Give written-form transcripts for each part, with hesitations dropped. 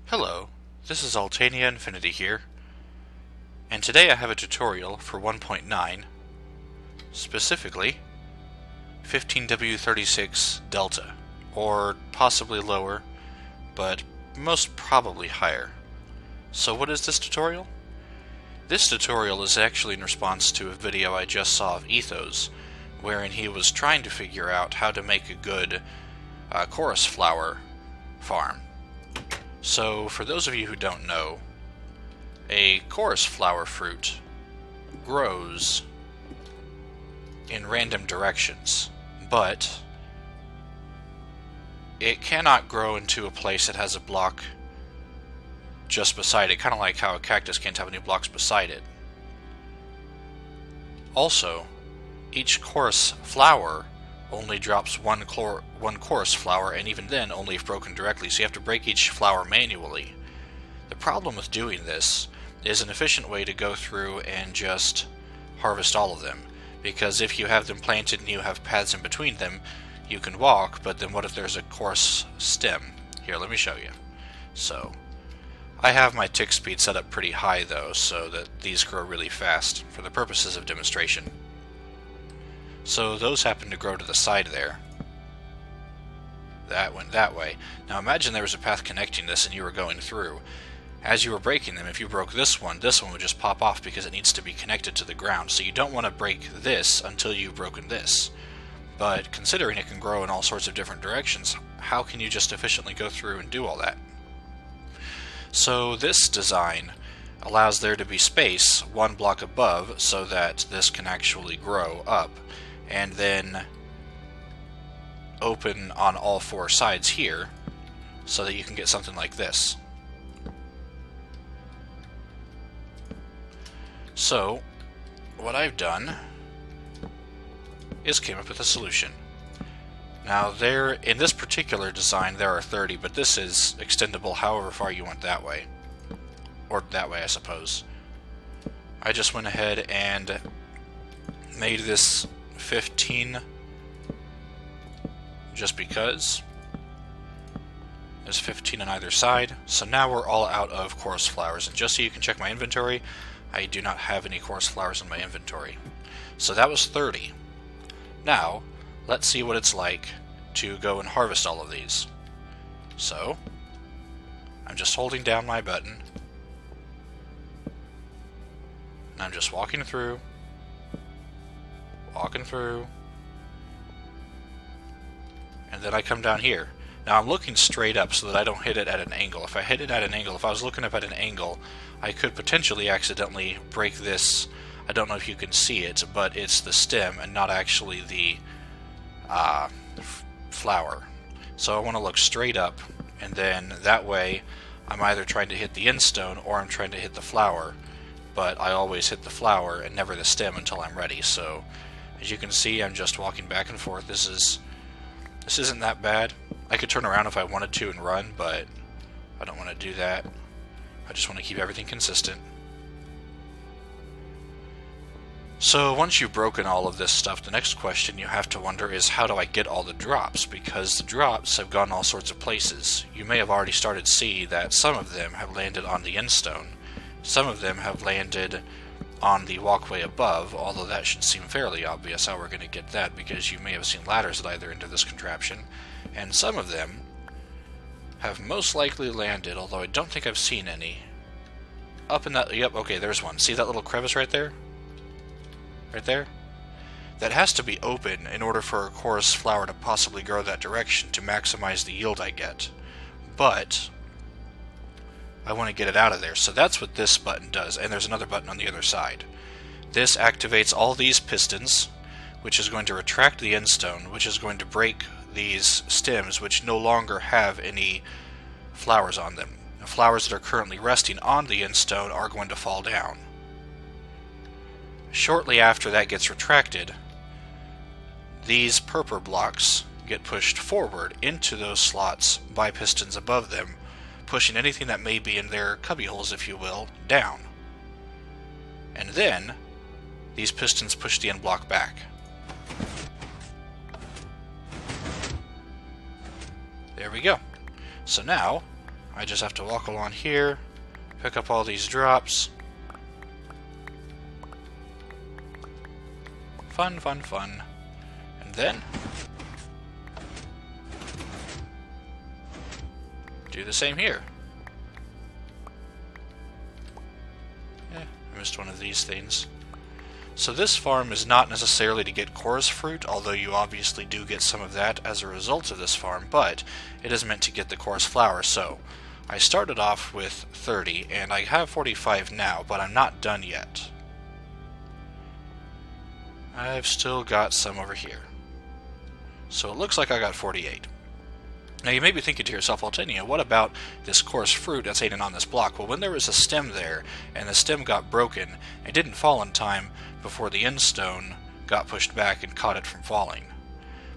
Hello, this is Altania Infinity here, and today I have a tutorial for 1.9, specifically 15W36 Delta, or possibly lower, but most probably higher. So what is this tutorial? This tutorial is actually in response to a video I just saw of Etho's, wherein he was trying to figure out how to make a good chorus flower farm. So, for those of you who don't know, a chorus flower fruit grows in random directions, but it cannot grow into a place that has a block just beside it, kind of like how a cactus can't have any blocks beside it. Also, each chorus flower only drops one chorus flower, and even then only if broken directly, so you have to break each flower manually. The problem with doing this is an efficient way to go through and just harvest all of them, because if you have them planted and you have paths in between them, you can walk, but then what if there's a coarse stem? Here, let me show you. So, I have my tick speed set up pretty high though, so that these grow really fast for the purposes of demonstration. So those happen to grow to the side there. That went that way. Now imagine there was a path connecting this and you were going through. As you were breaking them, if you broke this one would just pop off because it needs to be connected to the ground. So you don't want to break this until you've broken this. But considering it can grow in all sorts of different directions, how can you just efficiently go through and do all that? So this design allows there to be space one block above so that this can actually grow up, and then open on all four sides here so that you can get something like this. So what I've done is came up with a solution. Now in this particular design there are 30, but this is extendable however far you want that way. Or that way, I suppose. I just went ahead and made this 15 just because. There's 15 on either side, so now we're all out of chorus flowers, and just so you can check my inventory, I do not have any chorus flowers in my inventory. So that was 30. Now, let's see what it's like to go and harvest all of these. So, I'm just holding down my button, and I'm just walking through, and then I come down here. Now I'm looking straight up so that I don't hit it at an angle. If I hit it at an angle, if I was looking up at an angle, I could potentially accidentally break this. I don't know if you can see it, but it's the stem and not actually the flower. So I want to look straight up, and then that way I'm either trying to hit the end stone or I'm trying to hit the flower, but I always hit the flower and never the stem until I'm ready. So as you can see, I'm just walking back and forth. This isn't that bad. I could turn around if I wanted to and run, but I don't want to do that. I just want to keep everything consistent. So once you've broken all of this stuff, the next question you have to wonder is, how do I get all the drops? Because the drops have gone all sorts of places. You may have already started to see that some of them have landed on the end stone. Some of them have landed on the walkway above, although that should seem fairly obvious how we're going to get that, because you may have seen ladders that either into this contraption, and some of them have most likely landed, although I don't think I've seen any, up in that, yep, okay, there's one. See that little crevice right there? Right there? That has to be open in order for a chorus flower to possibly grow that direction to maximize the yield I get. But I want to get it out of there, so that's what this button does, and there's another button on the other side. This activates all these pistons, which is going to retract the end stone, which is going to break these stems, which no longer have any flowers on them. The flowers that are currently resting on the end stone are going to fall down. Shortly after that gets retracted, these purple blocks get pushed forward into those slots by pistons above them, pushing anything that may be in their cubbyholes, if you will, down. And then these pistons push the end block back. There we go. So now I just have to walk along here, pick up all these drops. Fun, fun, fun. And then do the same here. I missed one of these things. So this farm is not necessarily to get chorus fruit, although you obviously do get some of that as a result of this farm, but it is meant to get the chorus flower. So I started off with 30, and I have 45 now, but I'm not done yet. I've still got some over here. So it looks like I got 48. Now you may be thinking to yourself, well, Tanya, what about this coarse fruit that's hidden on this block? Well, when there was a stem there, and the stem got broken, it didn't fall in time before the end stone got pushed back and caught it from falling.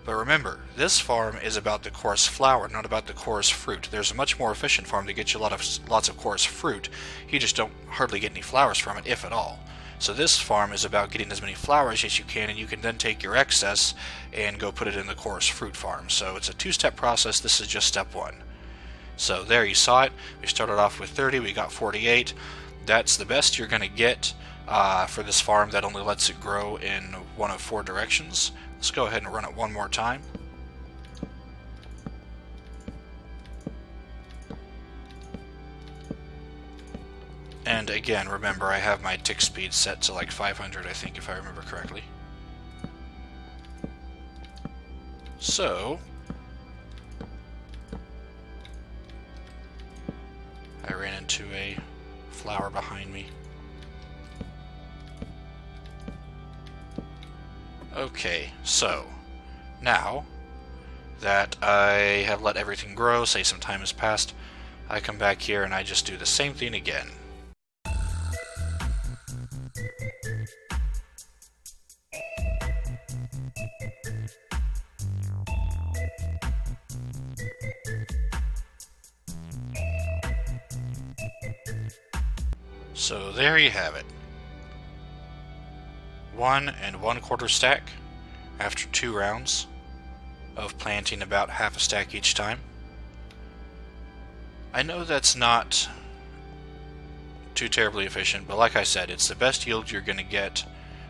But remember, this farm is about the coarse flower, not about the coarse fruit. There's a much more efficient farm to get you lots of coarse fruit. You just don't hardly get any flowers from it, if at all. So this farm is about getting as many flowers as you can, and you can then take your excess and go put it in the coarse fruit farm. So it's a two-step process. This is just step one. So there, you saw it. We started off with 30. We got 48. That's the best you're going to get for this farm that only lets it grow in one of 4 directions. Let's go ahead and run it one more time. And again, remember, I have my tick speed set to like 500, I think, if I remember correctly. So I ran into a flower behind me. Okay, so now that I have let everything grow, say some time has passed, I come back here and I just do the same thing again. So there you have it. 1 1/4 stack after 2 rounds of planting about half a stack each time. I know that's not too terribly efficient, but like I said, it's the best yield you're going to get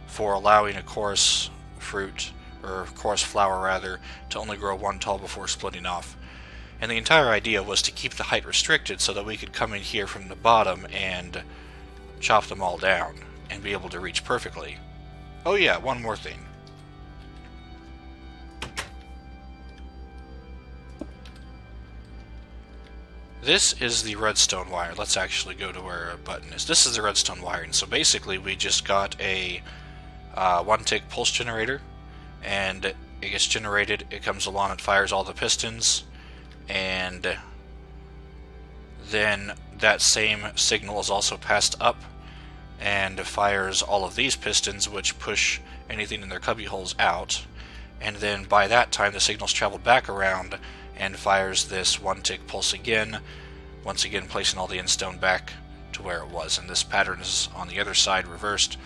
for allowing a coarse fruit, or coarse flower rather, to only grow 1 tall before splitting off. And the entire idea was to keep the height restricted so that we could come in here from the bottom and chop them all down and be able to reach perfectly. Oh yeah, one more thing. This is the redstone wire. Let's actually go to where a button is. This is the redstone wiring. So basically we just got a 1-tick pulse generator, and it gets generated, it comes along, it fires all the pistons, and then that same signal is also passed up and fires all of these pistons, which push anything in their cubby holes out, and then by that time the signal's traveled back around and fires this 1-tick pulse again, once again placing all the end stone back to where it was, and this pattern is on the other side reversed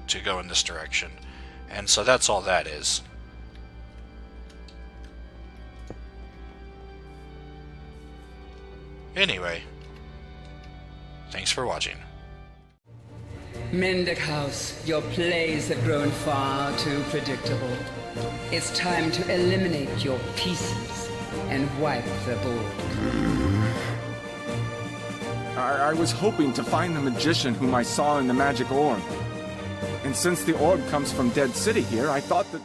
to go in this direction. And so that's all that is. Anyway, thanks for watching. Mendick House, your plays have grown far too predictable. It's time to eliminate your pieces and wipe the board. I was hoping to find the magician whom I saw in the magic orb. And since the orb comes from Dead City here, I thought that...